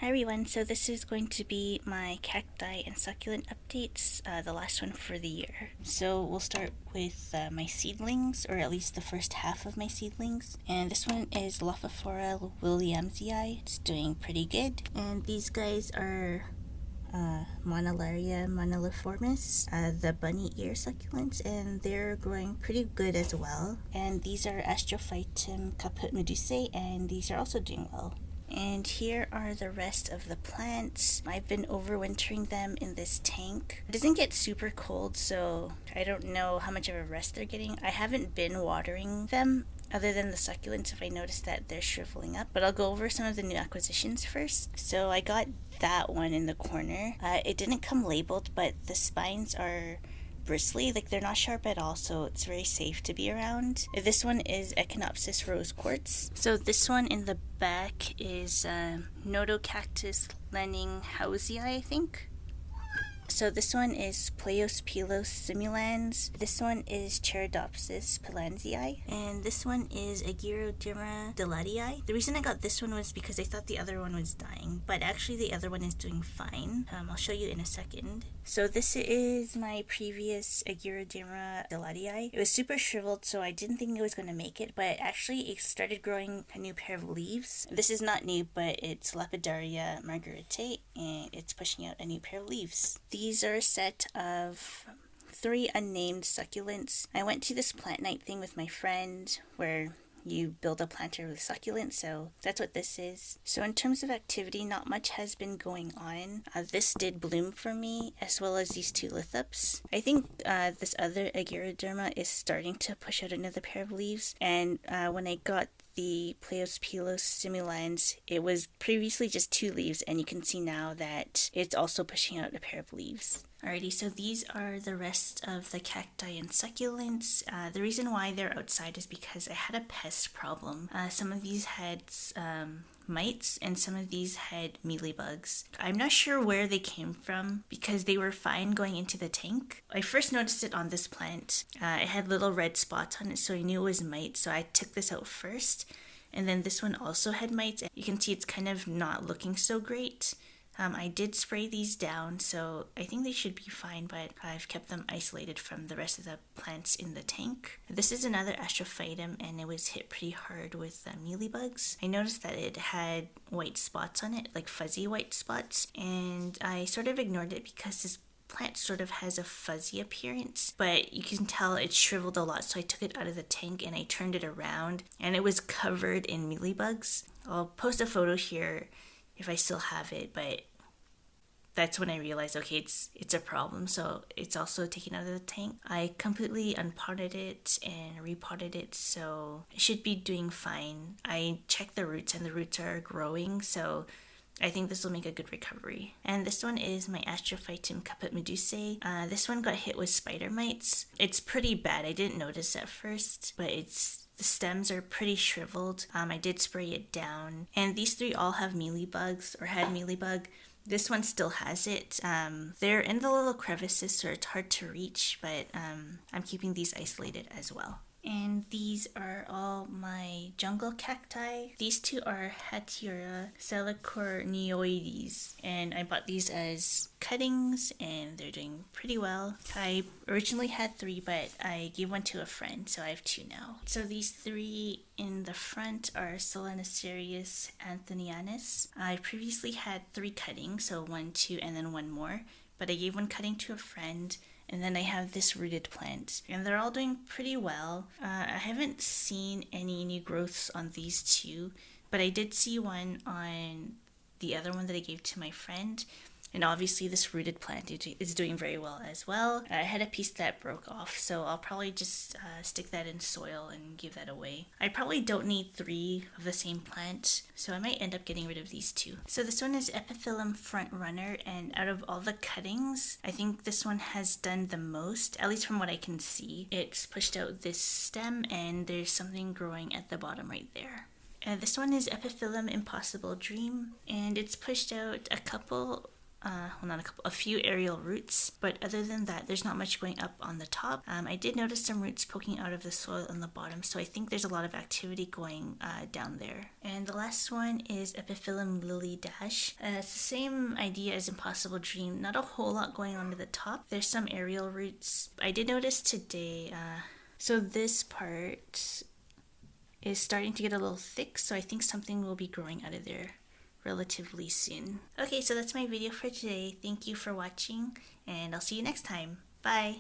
Hi everyone, so this is going to be my cacti and succulent updates, the last one for the year. So we'll start with my seedlings, or at least the first half of my seedlings. And this one is Lophophora williamsii. It's doing pretty good. And these guys are Monilaris moniliformis, the bunny ear succulents, and they're growing pretty good as well. And these are Astrophytum caput-medusae, and these are also doing well. And here are the rest of the plants. I've been overwintering them in this tank. It doesn't get super cold, so I don't know how much of a rest they're getting. I haven't been watering them other than the succulents if I notice that they're shriveling up. But I'll go over some of the new acquisitions first. So I got that one in the corner. It didn't come labeled, but the spines are bristly, like they're not sharp at all, so it's very safe to be around. This one is Echinopsis rose quartz. So this one in the back is Notocactus leninghausii, I think. So this one is Pleiospilos simulans. This one is Cheiridopsis pillansii. And this one is Argyroderma delaetii. The reason I got this one was because I thought the other one was dying, but actually the other one is doing fine. I'll show you in a second. So this is my previous Argyroderma delaetii. It was super shriveled, so I didn't think it was going to make it, but actually it started growing a new pair of leaves. This is not new, but it's Lapidaria margaretae, and it's pushing out a new pair of leaves. These are a set of 3 unnamed succulents. I went to this plant night thing with my friend where you build a planter with succulents, so that's what this is. So in terms of activity, not much has been going on. This did bloom for me, as well as these 2 Lithops. I think this other Argyroderma is starting to push out another pair of leaves, and when I got the Pleiospilos simulans, it was previously just 2 leaves, and you can see now that it's also pushing out a pair of leaves. Alrighty, so these are the rest of the cacti and succulents. The reason why they're outside is because I had a pest problem. Some of these had mites, and some of these had mealybugs. I'm not sure where they came from because they were fine going into the tank. I first noticed it on this plant. It had little red spots on it, so I knew it was mites, so I took this out first. And then this one also had mites. You can see it's kind of not looking so great. I did spray these down, so I think they should be fine, but I've kept them isolated from the rest of the plants in the tank. This is another Astrophytum, and it was hit pretty hard with mealybugs. I noticed that it had white spots on it, like fuzzy white spots, and I sort of ignored it because this plant sort of has a fuzzy appearance, but you can tell it shriveled a lot, so I took it out of the tank and I turned it around, and it was covered in mealybugs. I'll post a photo here if I still have it, but that's when I realized, okay, it's a problem, so it's also taken out of the tank. I completely unpotted it and repotted it, so it should be doing fine. I checked the roots, and the roots are growing, so I think this will make a good recovery. And this one is my Astrophytum caput-medusae. This one got hit with spider mites. It's pretty bad. I didn't notice at first, but the stems are pretty shriveled. I did spray it down. And these 3 all have mealybugs, or had mealybug. This one still has it. They're in the little crevices, so it's hard to reach, but I'm keeping these isolated as well. And these are all my jungle cacti. These 2 are Hatiura salicola, and I bought these as cuttings, and they're doing pretty well. I originally had 3, but I gave one to a friend, so I have 2 now. So these 3 in the front are Solanacerius anthonianus. I previously had 3 cuttings, so 1, 2, and then 1 more, but I gave 1 cutting to a friend. And then I have this rooted plant, and they're all doing pretty well. I haven't seen any new growths on these 2, but I did see one on the other one that I gave to my friend. And obviously this rooted plant is doing very well as well. I had a piece that broke off, so I'll probably just stick that in soil and give that away. I probably don't need 3 of the same plant, so I might end up getting rid of these 2. So this one is Epiphyllum front runner, and out of all the cuttings, I think this one has done the most, at least from what I can see. It's pushed out this stem, and there's something growing at the bottom right there. This one is Epiphyllum impossible dream, and it's pushed out a couple well, not a few aerial roots, but other than that, there's not much going up on the top. I did notice some roots poking out of the soil on the bottom, so I think there's a lot of activity going down there. And the last one is Epiphyllum lily dash. It's the same idea as Impossible Dream, not a whole lot going on at the top. There's some aerial roots. I did notice today, so this part is starting to get a little thick, so I think something will be growing out of there relatively soon. Okay, so that's my video for today. Thank you for watching, and I'll see you next time. Bye!